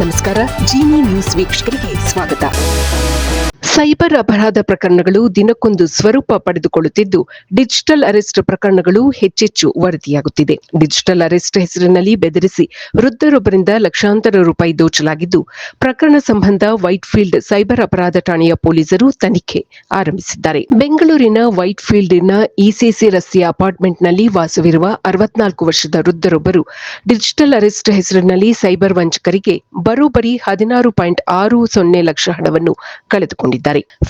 ನಮಸ್ಕಾರ. ಜಿನಿ ನ್ಯೂಸ್ ವೀಕ್ಷಕರಿಗೆ ಸ್ವಾಗತ. ಸೈಬರ್ ಅಪರಾಧ ಪ್ರಕರಣಗಳು ದಿನಕ್ಕೊಂದು ಸ್ವರೂಪ ಪಡೆದುಕೊಳ್ಳುತ್ತಿದ್ದು, ಡಿಜಿಟಲ್ ಅರೆಸ್ಟ್ ಪ್ರಕರಣಗಳು ಹೆಚ್ಚೆಚ್ಚು ವರದಿಯಾಗುತ್ತಿದೆ. ಡಿಜಿಟಲ್ ಅರೆಸ್ಟ್ ಹೆಸರಿನಲ್ಲಿ ಬೆದರಿಸಿ ವೃದ್ಧರೊಬ್ಬರಿಂದ ಲಕ್ಷಾಂತರ ರೂಪಾಯಿ ದೋಚಲಾಗಿದ್ದು, ಪ್ರಕರಣ ಸಂಬಂಧ ವೈಟ್ಫೀಲ್ಡ್ ಸೈಬರ್ ಅಪರಾಧ ಠಾಣೆಯ ಪೊಲೀಸರು ತನಿಖೆ ಆರಂಭಿಸಿದ್ದಾರೆ. ಬೆಂಗಳೂರಿನ ವೈಟ್ಫೀಲ್ಡ್ನ ಇಸಿಸಿ ರಸ್ತೆಯ ಅಪಾರ್ಟ್ಮೆಂಟ್ನಲ್ಲಿ ವಾಸವಿರುವ 64 ವರ್ಷದ ವೃದ್ಧರೊಬ್ಬರು ಡಿಜಿಟಲ್ ಅರೆಸ್ಟ್ ಹೆಸರಿನಲ್ಲಿ ಸೈಬರ್ ವಂಚಕರಿಗೆ ಬರೋಬ್ಬರಿ 16.60 ಲಕ್ಷ ಹಣವನ್ನು ಕಳೆದುಕೊಂಡಿದ್ದಾರೆ.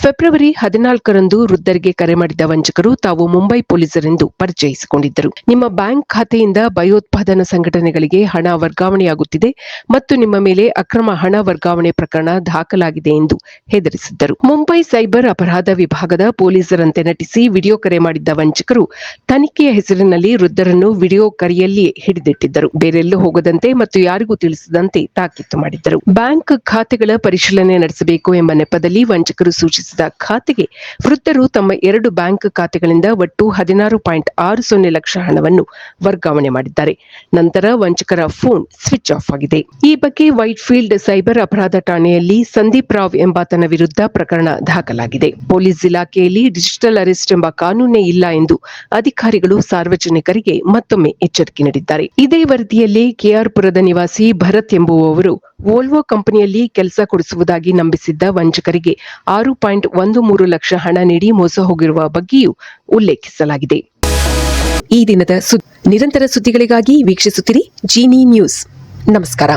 ಫೆಬ್ರವರಿ 14ರಂದು ವೃದ್ಧರಿಗೆ ಕರೆ ಮಾಡಿದ ವಂಚಕರು ತಾವು ಮುಂಬೈ ಪೊಲೀಸರೆಂದು ಪರಿಚಯಿಸಿಕೊಂಡಿದ್ದರು. ನಿಮ್ಮ ಬ್ಯಾಂಕ್ ಖಾತೆಯಿಂದ ಭಯೋತ್ಪಾದನಾ ಸಂಘಟನೆಗಳಿಗೆ ಹಣ ವರ್ಗಾವಣೆಯಾಗುತ್ತಿದೆ ಮತ್ತು ನಿಮ್ಮ ಮೇಲೆ ಅಕ್ರಮ ಹಣ ವರ್ಗಾವಣೆ ಪ್ರಕರಣ ದಾಖಲಾಗಿದೆ ಎಂದು ಹೆದರಿಸಿದ್ದರು. ಮುಂಬೈ ಸೈಬರ್ ಅಪರಾಧ ವಿಭಾಗದ ಪೊಲೀಸರಂತೆ ನಟಿಸಿ ವಿಡಿಯೋ ಕರೆ ಮಾಡಿದ್ದ ವಂಚಕರು ತನಿಖೆಯ ಹೆಸರಿನಲ್ಲಿ ವೃದ್ಧರನ್ನು ವಿಡಿಯೋ ಕರೆಯಲ್ಲಿಯೇ ಹಿಡಿದಿಟ್ಟಿದ್ದರು. ಬೇರೆಲ್ಲೂ ಹೋಗದಂತೆ ಮತ್ತು ಯಾರಿಗೂ ತಿಳಿಸದಂತೆ ತಾಕೀತು ಮಾಡಿದ್ದರು. ಬ್ಯಾಂಕ್ ಖಾತೆಗಳ ಪರಿಶೀಲನೆ ನಡೆಸಬೇಕು ಎಂಬ ನೆಪದಲ್ಲಿ ವಂಚಕರು ಸೂಚಿಸಿದ ಖಾತೆಗೆ ವೃದ್ಧರು ತಮ್ಮ 2 ಬ್ಯಾಂಕ್ ಖಾತೆಗಳಿಂದ ಒಟ್ಟು 16.60 ಲಕ್ಷ ಹಣವನ್ನು ವರ್ಗಾವಣೆ ಮಾಡಿದ್ದಾರೆ. ನಂತರ ವಂಚಕರ ಫೋನ್ ಸ್ವಿಚ್ ಆಫ್ ಆಗಿದೆ. ಈ ಬಗ್ಗೆ ವೈಟ್ಫೀಲ್ಡ್ ಸೈಬರ್ ಅಪರಾಧ ಠಾಣೆಯಲ್ಲಿ ಸಂದೀಪ್ ರಾವ್ ಎಂಬಾತನ ವಿರುದ್ಧ ಪ್ರಕರಣ ದಾಖಲಾಗಿದೆ. ಪೊಲೀಸ್ ಇಲಾಖೆಯಲ್ಲಿ ಡಿಜಿಟಲ್ ಅರೆಸ್ಟ್ ಎಂಬ ಕಾನೂನೇ ಇಲ್ಲ ಎಂದು ಅಧಿಕಾರಿಗಳು ಸಾರ್ವಜನಿಕರಿಗೆ ಮತ್ತೊಮ್ಮೆ ಎಚ್ಚರಿಕೆ ನೀಡಿದ್ದಾರೆ. ಇದೇ ವರದಿಯಲ್ಲಿ ಕೆಆರ್ಪುರದ ನಿವಾಸಿ ಭರತ್ ಎಂಬುವವರು ವೋಲ್ವೋ ಕಂಪನಿಯಲ್ಲಿ ಕೆಲಸ ಕೊಡಿಸುವುದಾಗಿ ನಂಬಿಸಿದ್ದ ವಂಚಕರಿಗೆ 6.13 ಲಕ್ಷ ಹಣ ನೀಡಿ ಮೋಸ ಹೋಗಿರುವ ಬಗ್ಗೆಯೂ ಉಲ್ಲೇಖಿಸಲಾಗಿದೆ. ಈ ದಿನದ ನಿರಂತರ ಸುದ್ದಿಗಳಿಗಾಗಿ ವೀಕ್ಷಿಸುತ್ತಿರಿ ಜಿನಿ ನ್ಯೂಸ್. ನಮಸ್ಕಾರ.